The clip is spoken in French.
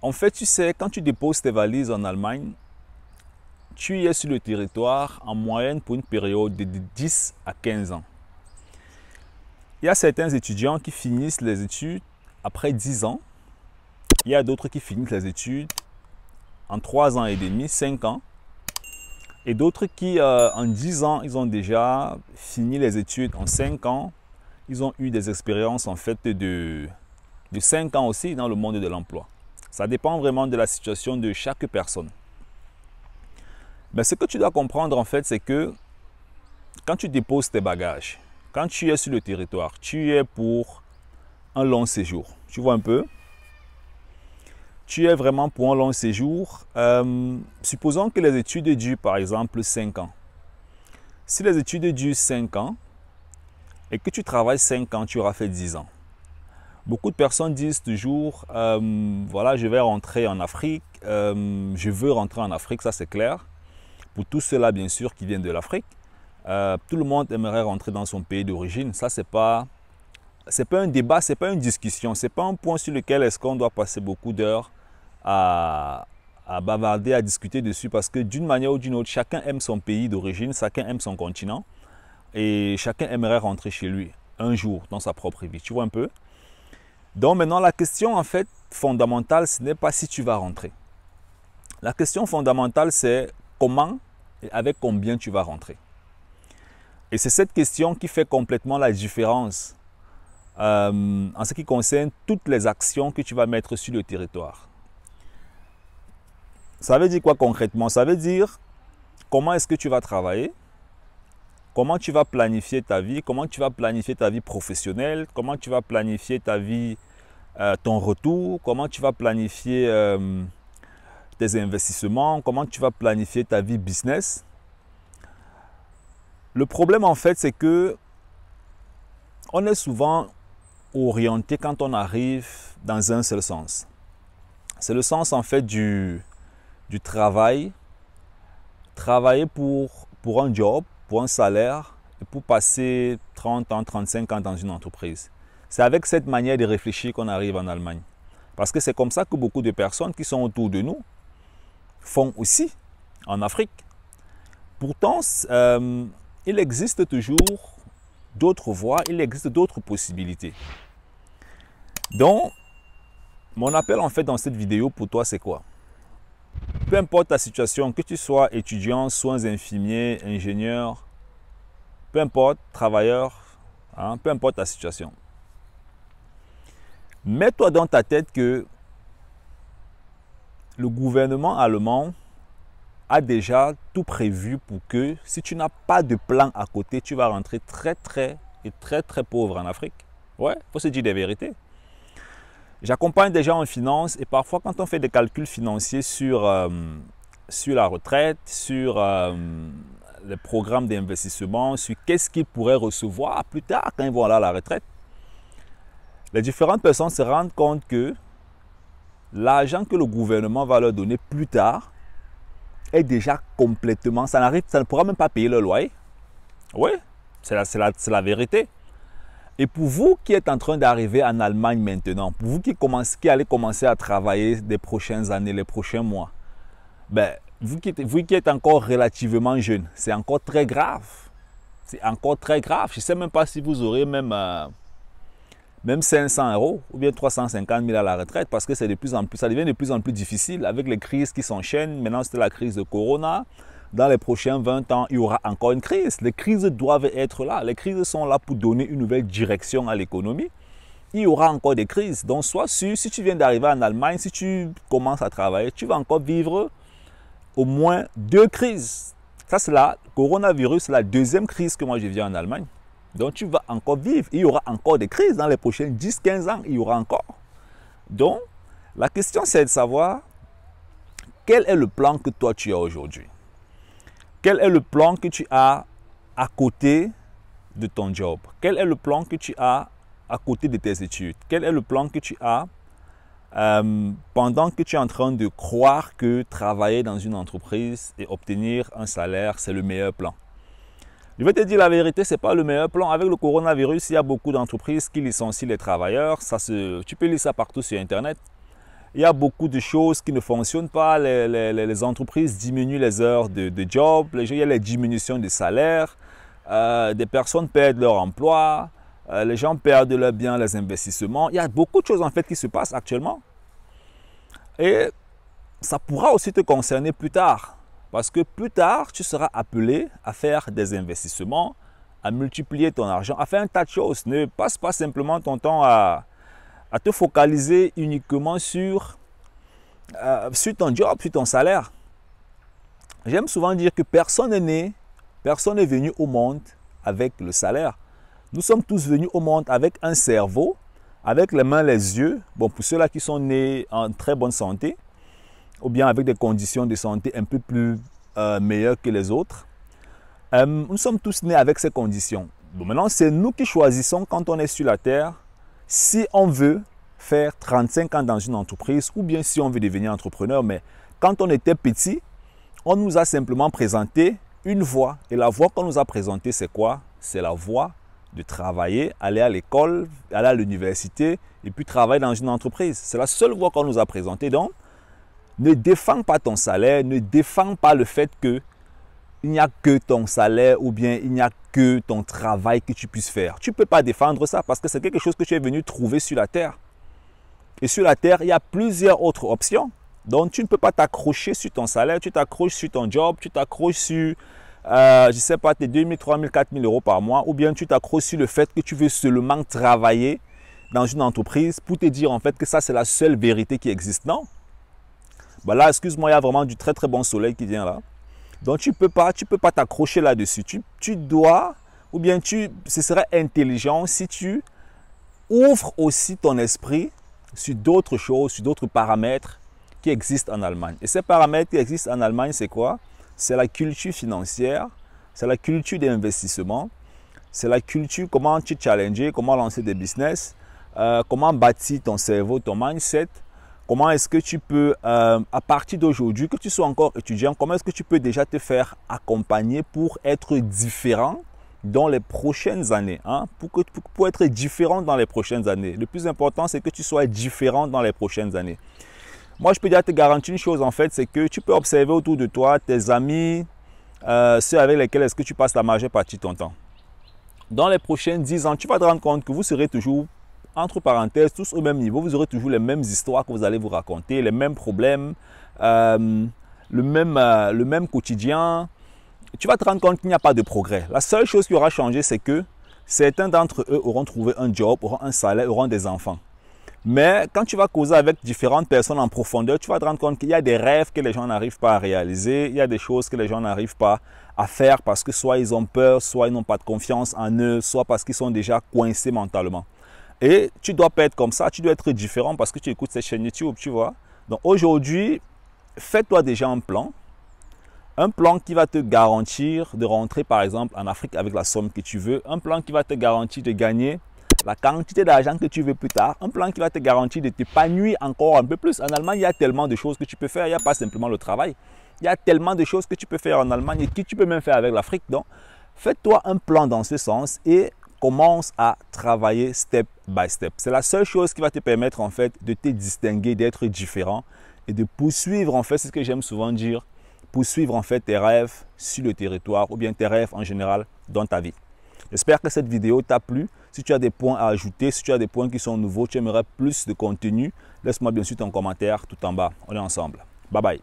En fait, tu sais, quand tu déposes tes valises en Allemagne, tu y es sur le territoire en moyenne pour une période de 10 à 15 ans. Il y a certains étudiants qui finissent les études après 10 ans. Il y a d'autres qui finissent les études en 3 ans et demi, 5 ans. Et d'autres qui, en 10 ans, ils ont déjà fini les études en 5 ans. Ils ont eu des expériences en fait de 5 ans aussi dans le monde de l'emploi. Ça dépend vraiment de la situation de chaque personne. Mais ce que tu dois comprendre en fait, c'est que quand tu déposes tes bagages, quand tu es sur le territoire, tu es pour un long séjour. Tu vois un peu? Tu es vraiment pour un long séjour. Supposons que les études durent par exemple 5 ans. Si les études durent 5 ans et que tu travailles 5 ans, tu auras fait 10 ans. Beaucoup de personnes disent toujours, voilà, je vais rentrer en Afrique, je veux rentrer en Afrique, ça c'est clair. Pour tous ceux-là, bien sûr, qui viennent de l'Afrique, tout le monde aimerait rentrer dans son pays d'origine. Ça, c'est pas un débat, c'est pas une discussion, c'est pas un point sur lequel est-ce qu'on doit passer beaucoup d'heures à bavarder, à discuter dessus, parce que d'une manière ou d'une autre, chacun aime son pays d'origine, chacun aime son continent, et chacun aimerait rentrer chez lui un jour dans sa propre vie. Tu vois un peu? Donc maintenant, la question en fait fondamentale, ce n'est pas si tu vas rentrer. La question fondamentale, c'est comment et avec combien tu vas rentrer. Et c'est cette question qui fait complètement la différence en ce qui concerne toutes les actions que tu vas mettre sur le territoire. Ça veut dire quoi concrètement? Ça veut dire comment est-ce que tu vas travailler, comment tu vas planifier ta vie, comment tu vas planifier ta vie professionnelle, comment tu vas planifier ta vie, ton retour, comment tu vas planifier tes investissements, comment tu vas planifier ta vie business. Le problème en fait, c'est que on est souvent orienté quand on arrive dans un seul sens. C'est le sens en fait du travail, travailler pour un job, pour un salaire et pour passer 30 ans, 35 ans dans une entreprise. C'est avec cette manière de réfléchir qu'on arrive en Allemagne. Parce que c'est comme ça que beaucoup de personnes qui sont autour de nous font aussi en Afrique. Pourtant, il existe toujours d'autres voies, il existe d'autres possibilités. Donc, mon appel en fait dans cette vidéo pour toi, c'est quoi? Peu importe ta situation, que tu sois étudiant, soins infirmiers, ingénieur, peu importe, travailleur, peu importe ta situation. Mets-toi dans ta tête que le gouvernement allemand a déjà tout prévu pour que si tu n'as pas de plan à côté, tu vas rentrer très pauvre en Afrique. Ouais, il faut se dire des vérités. J'accompagne des gens en finance et parfois quand on fait des calculs financiers sur la retraite, sur les programmes d'investissement, sur qu'est-ce qu'ils pourraient recevoir plus tard quand ils vont aller à la retraite, les différentes personnes se rendent compte que l'argent que le gouvernement va leur donner plus tard est déjà complètement, ça ne pourra même pas payer le loyer. Oui, c'est la vérité. Et pour vous qui êtes en train d'arriver en Allemagne maintenant, pour vous qui allez commencer à travailler les prochaines années, les prochains mois, ben, vous qui êtes encore relativement jeune, c'est encore très grave. C'est encore très grave. Je ne sais même pas si vous aurez même 500 € ou bien 350 000 à la retraite parce que c'est de plus en plus, ça devient de plus en plus difficile avec les crises qui s'enchaînent. Maintenant, c'était la crise de Corona. Dans les prochains 20 ans, il y aura encore une crise. Les crises doivent être là. Les crises sont là pour donner une nouvelle direction à l'économie. Il y aura encore des crises. Donc, sois sûr, si tu viens d'arriver en Allemagne, si tu commences à travailler, tu vas encore vivre au moins 2 crises. Ça, c'est la coronavirus, c'est la deuxième crise que moi je vis en Allemagne. Donc, tu vas encore vivre. Il y aura encore des crises dans les prochains 10-15 ans. Il y aura encore. Donc, la question, c'est de savoir quel est le plan que toi, tu as aujourd'hui. Quel est le plan que tu as à côté de ton job? Quel est le plan que tu as à côté de tes études? Quel est le plan que tu as pendant que tu es en train de croire que travailler dans une entreprise et obtenir un salaire, c'est le meilleur plan? Je vais te dire la vérité, ce n'est pas le meilleur plan. Avec le coronavirus, il y a beaucoup d'entreprises qui licencient les travailleurs. Tu peux lire ça partout sur Internet. Il y a beaucoup de choses qui ne fonctionnent pas. Les entreprises diminuent les heures de job. Il y a les diminutions de salaire. Des personnes perdent leur emploi. Les gens perdent leurs biens, les investissements. Il y a beaucoup de choses en fait qui se passent actuellement. Et ça pourra aussi te concerner plus tard. Parce que plus tard, tu seras appelé à faire des investissements, à multiplier ton argent, à faire un tas de choses. Ne passe pas simplement ton temps à te focaliser uniquement sur ton job, sur ton salaire. J'aime souvent dire que personne n'est né, personne n'est venu au monde avec le salaire. Nous sommes tous venus au monde avec un cerveau, avec les mains, les yeux. Bon, pour ceux-là qui sont nés en très bonne santé, ou bien avec des conditions de santé un peu plus meilleures que les autres. Nous sommes tous nés avec ces conditions. Donc maintenant, c'est nous qui choisissons quand on est sur la terre, si on veut faire 35 ans dans une entreprise ou bien si on veut devenir entrepreneur. Mais quand on était petit, on nous a simplement présenté une voie. Et la voie qu'on nous a présentée, c'est quoi? C'est la voie de travailler, aller à l'école, aller à l'université et puis travailler dans une entreprise. C'est la seule voie qu'on nous a présentée. Donc, ne défends pas ton salaire, ne défends pas le fait que il n'y a que ton salaire ou bien il n'y a que ton travail que tu puisses faire. Tu ne peux pas défendre ça parce que c'est quelque chose que tu es venu trouver sur la terre. Et sur la terre, il y a plusieurs autres options. Donc, tu ne peux pas t'accrocher sur ton salaire, tu t'accroches sur ton job, tu t'accroches sur, je ne sais pas, tes 2 000, 3 000, 4 000 euros par mois, ou bien tu t'accroches sur le fait que tu veux seulement travailler dans une entreprise pour te dire en fait que ça, c'est la seule vérité qui existe. Non. Ben là, excuse-moi, il y a vraiment du très très bon soleil qui vient là. Donc, tu ne peux pas t'accrocher là-dessus. Tu dois, ou bien ce serait intelligent si tu ouvres aussi ton esprit sur d'autres choses, sur d'autres paramètres qui existent en Allemagne. Et ces paramètres qui existent en Allemagne, c'est quoi? C'est la culture financière, c'est la culture d'investissement, c'est la culture comment tu challenger, comment lancer des business, comment bâtir ton cerveau, ton mindset. Comment est-ce que tu peux, à partir d'aujourd'hui, que tu sois encore étudiant, comment est-ce que tu peux déjà te faire accompagner pour être différent dans les prochaines années, hein? Pour être différent dans les prochaines années. Le plus important, c'est que tu sois différent dans les prochaines années. Moi, je peux déjà te garantir une chose, en fait, c'est que tu peux observer autour de toi tes amis, ceux avec lesquels est-ce que tu passes la majeure partie de ton temps. Dans les prochaines 10 ans, tu vas te rendre compte que vous serez toujours entre parenthèses, tous au même niveau, vous aurez toujours les mêmes histoires que vous allez vous raconter, les mêmes problèmes, le même quotidien. Tu vas te rendre compte qu'il n'y a pas de progrès. La seule chose qui aura changé, c'est que certains d'entre eux auront trouvé un job, auront un salaire, auront des enfants. Mais quand tu vas causer avec différentes personnes en profondeur, tu vas te rendre compte qu'il y a des rêves que les gens n'arrivent pas à réaliser, il y a des choses que les gens n'arrivent pas à faire parce que soit ils ont peur, soit ils n'ont pas de confiance en eux, soit parce qu'ils sont déjà coincés mentalement. Et tu ne dois pas être comme ça, tu dois être différent parce que tu écoutes cette chaîne YouTube, tu vois. Donc aujourd'hui, fais-toi déjà un plan qui va te garantir de rentrer par exemple en Afrique avec la somme que tu veux, un plan qui va te garantir de gagner la quantité d'argent que tu veux plus tard, un plan qui va te garantir de t'épanouir encore un peu plus. En Allemagne, il y a tellement de choses que tu peux faire, il n'y a pas simplement le travail. Il y a tellement de choses que tu peux faire en Allemagne et que tu peux même faire avec l'Afrique. Donc, fais-toi un plan dans ce sens et commence à travailler step by step. C'est la seule chose qui va te permettre en fait de te distinguer, d'être différent et de poursuivre en fait, c'est ce que j'aime souvent dire, poursuivre en fait tes rêves sur le territoire ou bien tes rêves en général dans ta vie. J'espère que cette vidéo t'a plu. Si tu as des points à ajouter, si tu as des points qui sont nouveaux, tu aimerais plus de contenu, laisse-moi bien sûr ton commentaire tout en bas. On est ensemble. Bye bye.